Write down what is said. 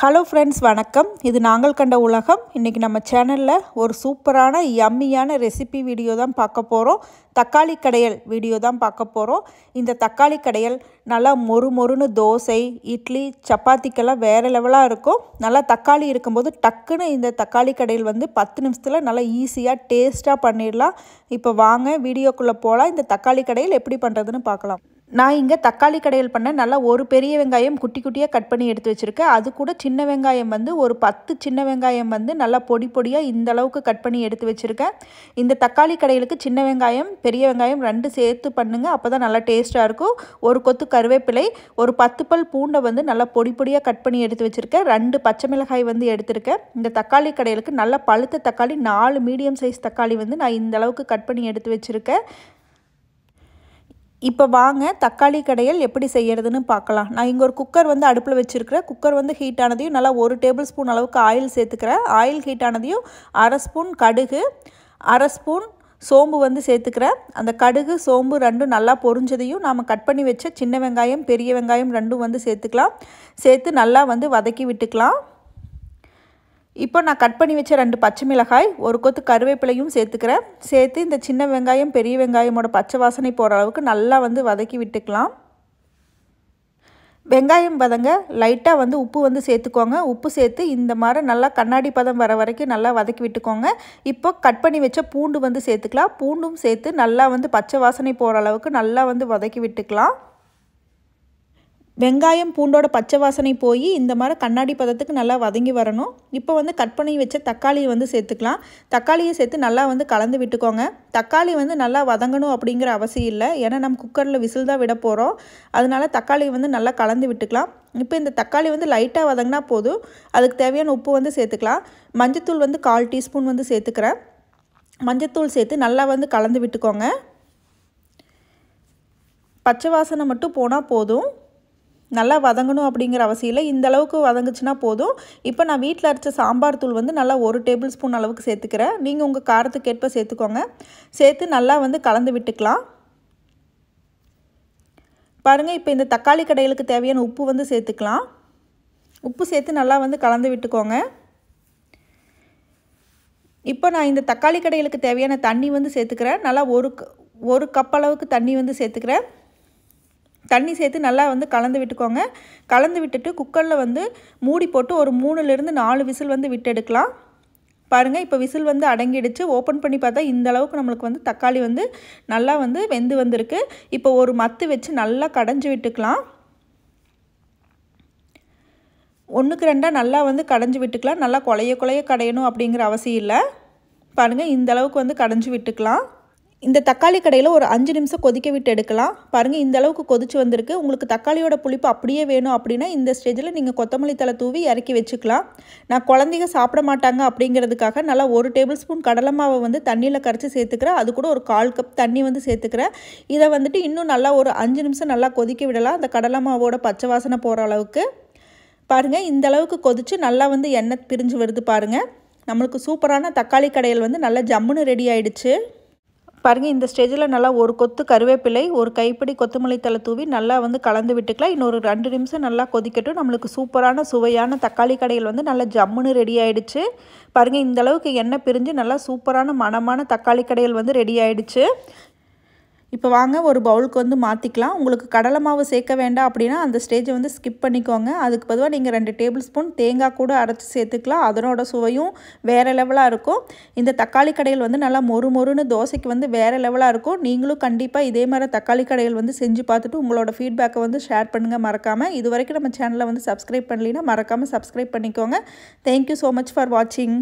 Hello friends, வணக்கம். இது நாங்கள் கண்ட உலகம். இன்றைக்கி நம்ம சேனலில் ஒரு சூப்பரான யம்மியான ரெசிபி வீடியோ தான் பார்க்க போகிறோம். தக்காளி கடையல் வீடியோ தான் பார்க்க போகிறோம். இந்த தக்காளி கடையல் நல்லா மொறு மொறுன்னு தோசை, இட்லி, சப்பாத்திக்கெல்லாம் வேறு லெவலாக இருக்கும். நல்லா தக்காளி இருக்கும்போது டக்குன்னு இந்த தக்காளி கடையல் 10 நிமிஷத்தில் நல்லா ஈஸியாக டேஸ்ட்டாக பண்ணிடலாம். இப்போ வாங்க வீடியோக்குள்ளே போகலாம். இந்த தக்காளி கடையல் எப்படி பண்ணுறதுன்னு பார்க்கலாம். நான் இங்கே தக்காளி கடையல் பண்ண நல்லா ஒரு பெரிய வெங்காயம் குட்டி குட்டியாக கட் பண்ணி எடுத்து வச்சுருக்கேன். அது கூட சின்ன வெங்காயம் ஒரு 10 சின்ன வெங்காயம் நல்லா பொடி பொடியாக இந்த அளவுக்கு கட் பண்ணி எடுத்து வச்சுருக்கேன். இந்த தக்காளி கடையலுக்கு சின்ன வெங்காயம் பெரிய வெங்காயம் 2 சேர்த்து பண்ணுங்கள். அப்போ தான் நல்லா டேஸ்ட்டாக இருக்கும். ஒரு கொத்து கருவேப்பிலை, ஒரு 10 பல் பூண்டை நல்லா பொடி பொடியாக கட் பண்ணி எடுத்து வச்சுருக்கேன். 2 பச்சை மிளகாய் எடுத்திருக்கேன். இந்த தக்காளி கடையலுக்கு நல்ல பழுத்த தக்காளி 4 மீடியம் சைஸ் தக்காளி நான் இந்த அளவுக்கு கட் பண்ணி எடுத்து வச்சுருக்கேன். இப்போ வாங்க தக்காளி கடையல் எப்படி செய்கிறதுன்னு பார்க்கலாம். நான் இங்கே ஒரு குக்கர் அடுப்பில் வச்சுருக்கிறேன். குக்கர் ஹீட் ஆனதையும் நல்லா 1 டேபிள் ஸ்பூன் அளவுக்கு ஆயில் சேர்த்துக்கிறேன். ஆயில் ஹீட் ஆனதையும் 1/2 ஸ்பூன் கடுகு, 1/2 ஸ்பூன் சோம்பு சேர்த்துக்கிறேன். அந்த கடுகு சோம்பு 2 நல்லா பொரிஞ்சதையும் நாம் கட் பண்ணி வச்ச சின்ன வெங்காயம் பெரிய வெங்காயம் 2 சேர்த்துக்கலாம். சேர்த்து நல்லா வதக்கி விட்டுக்கலாம். இப்போ நான் கட் பண்ணி வச்ச 2 பச்சை மிளகாய், ஒரு கொத்து கருவேப்பிலையும் சேர்த்துக்கிறேன். சேர்த்து இந்த சின்ன வெங்காயம் பெரிய வெங்காயமோட பச்சை வாசனை போகிற அளவுக்கு நல்லா வதக்கி விட்டுக்கலாம். வெங்காயம் வதங்க லைட்டாக உப்பு சேர்த்துக்கோங்க. உப்பு சேர்த்து இந்த மாதிரி நல்லா கண்ணாடி பதம் வர வரைக்கும் நல்லா வதக்கி விட்டுக்கோங்க. இப்போ கட் பண்ணி வச்ச பூண்டு சேர்த்துக்கலாம். பூண்டும் சேர்த்து நல்லா பச்சை வாசனை போகிற அளவுக்கு நல்லா வதக்கி விட்டுக்கலாம். வெங்காயம் பூண்டோட பச்சை வாசனை போய் இந்த மாதிரி கண்ணாடி பதத்துக்கு நல்லா வதங்கி வரணும். இப்போ கட் பண்ணி வச்ச தக்காளியை சேர்த்துக்கலாம். தக்காளியை சேர்த்து நல்லா கலந்து விட்டுக்கோங்க. தக்காளி நல்லா வதங்கணும் அப்படிங்கிற அவசியம் இல்லை. ஏன்னா நம்ம குக்கரில் விசில் தான் விட போகிறோம். அதனால தக்காளி நல்லா கலந்து விட்டுக்கலாம். இப்போ இந்த தக்காளி லைட்டாக வதங்கினா போதும். அதுக்கு தேவையான உப்பு சேர்த்துக்கலாம். மஞ்சத்தூள் 1/4 டீஸ்பூன் சேர்த்துக்கிறேன். மஞ்சத்தூள் சேர்த்து நல்லா கலந்து விட்டுக்கோங்க. பச்சை வாசனை மட்டும் போனால் போதும். நல்லா வதங்கணும் அப்படிங்கிற அவசியம் இல்லை. இந்த அளவுக்கு வதங்குச்சுன்னா போதும். இப்போ நான் வீட்டில் அரைச்ச சாம்பார் தூள் நல்லா 1 டேபிள் ஸ்பூன் அளவுக்கு சேர்த்துக்கிறேன். நீங்கள் உங்கள் காரத்துக்கு ஏற்ப சேர்த்துக்கோங்க. சேர்த்து நல்லா கலந்து விட்டுக்கலாம். பாருங்கள், இப்போ இந்த தக்காளி கடையலுக்கு தேவையான உப்பு சேர்த்துக்கலாம். உப்பு சேர்த்து நல்லா கலந்து விட்டுக்கோங்க. இப்போ நான் இந்த தக்காளி கடையலுக்கு தேவையான தண்ணி சேர்த்துக்கிறேன். நல்லா ஒரு கப் அளவுக்கு தண்ணி சேர்த்துக்கிறேன். தண்ணி சேர்த்து நல்லா கலந்து விட்டுக்கோங்க. கலந்து விட்டுட்டு குக்கரில் மூடி போட்டு ஒரு 3லேருந்து 4 விசில் விட்டு எடுக்கலாம். பாருங்கள், இப்போ விசில் அடங்கிடுச்சு. ஓப்பன் பண்ணி பார்த்தா இந்த அளவுக்கு நம்மளுக்கு தக்காளி நல்லா வெந்து வந்திருக்கு. இப்போ ஒரு மத்து வச்சு நல்லா கடைஞ்சி விட்டுக்கலாம். 1க்கு 2 நல்லா கடைஞ்சி விட்டுக்கலாம். நல்லா குழைய கடையணும் அப்படிங்கிற அவசியம் இல்லை. பாருங்கள், இந்த அளவுக்கு கடைஞ்சி விட்டுக்கலாம். இந்த தக்காளி கடையில் ஒரு 5 நிமிஷம் கொதிக்க விட்டு எடுக்கலாம். பாருங்கள், இந்த அளவுக்கு கொதிச்சு வந்திருக்கு. உங்களுக்கு தக்காளியோட புளிப்பு அப்படியே வேணும் அப்படின்னா இந்த ஸ்டேஜில் நீங்கள் கொத்தமல்லி தழை தூவி இறக்கி வச்சுக்கலாம். நான் குழந்தைங்க சாப்பிட மாட்டாங்க அப்படிங்கிறதுக்காக நல்லா 1 டேபிள் ஸ்பூன் கடலை மாவை தண்ணியில் கரைச்சி சேர்த்துக்கிறேன். அது கூட ஒரு 1/4 கப் தண்ணி சேர்த்துக்கிறேன். இதை இன்னும் நல்லா ஒரு 5 நிமிஷம் நல்லா கொதிக்க விடலாம். அந்த கடலை மாவோட பச்சை வாசனை போகிற அளவுக்கு. பாருங்கள், இந்த அளவுக்கு கொதிச்சு நல்லா எண்ணெய் பிரிஞ்சு வருது. பாருங்கள், நம்மளுக்கு சூப்பரான தக்காளி கடையல் நல்லா ஜம்முன்னு ரெடி ஆயிடுச்சு. பாருங்கள், இந்த ஸ்டேஜில் நல்லா ஒரு கொத்து கருவேப்பிலை, ஒரு கைப்பிடி கொத்தமல்லி தழை தூவி நல்லா கலந்து விட்டுக்கலாம். இன்னொரு 2 நிமிஷம் நல்லா கொதிக்கட்டும். நம்மளுக்கு சூப்பரான சுவையான தக்காளி கடையல் நல்லா ஜம்முன்னு ரெடி ஆயிடுச்சு. பாருங்கள், இந்த அளவுக்கு எண்ணெய் பிரிஞ்சு நல்லா சூப்பரான மணமான தக்காளி கடையல் ரெடி ஆயிடுச்சு. இப்போ வாங்க ஒரு பவுலுக்கு மாற்றிக்கலாம். உங்களுக்கு கடலை மாவு சேர்க்க வேண்டாம் அப்படின்னா அந்த ஸ்டேஜை ஸ்கிப் பண்ணிக்கோங்க. அதுக்கு பதிலாக நீங்கள் 2 டேபிள் ஸ்பூன் தேங்காய் கூட அரைச்சி சேர்த்துக்கலாம். அதனோட சுவையும் வேறு லெவலாக இருக்கும். இந்த தக்காளி கடையல் நல்லா மொறு மொறுன்னு தோசைக்கு வேறு லெவலாக இருக்கும். நீங்களும் கண்டிப்பாக இதே மாதிரி தக்காளி கடையல் செஞ்சு பார்த்துட்டு உங்களோட ஃபீட்பேக்கை ஷேர் பண்ணுங்கள் மறக்காமல். இது வரைக்கும் நம்ம சேனலை சப்ஸ்கிரைப் பண்ணலைன்னா மறக்காமல் சப்ஸ்கிரைப் பண்ணிக்கோங்க. தேங்க்யூ ஸோ மச் ஃபார் வாட்சிங்.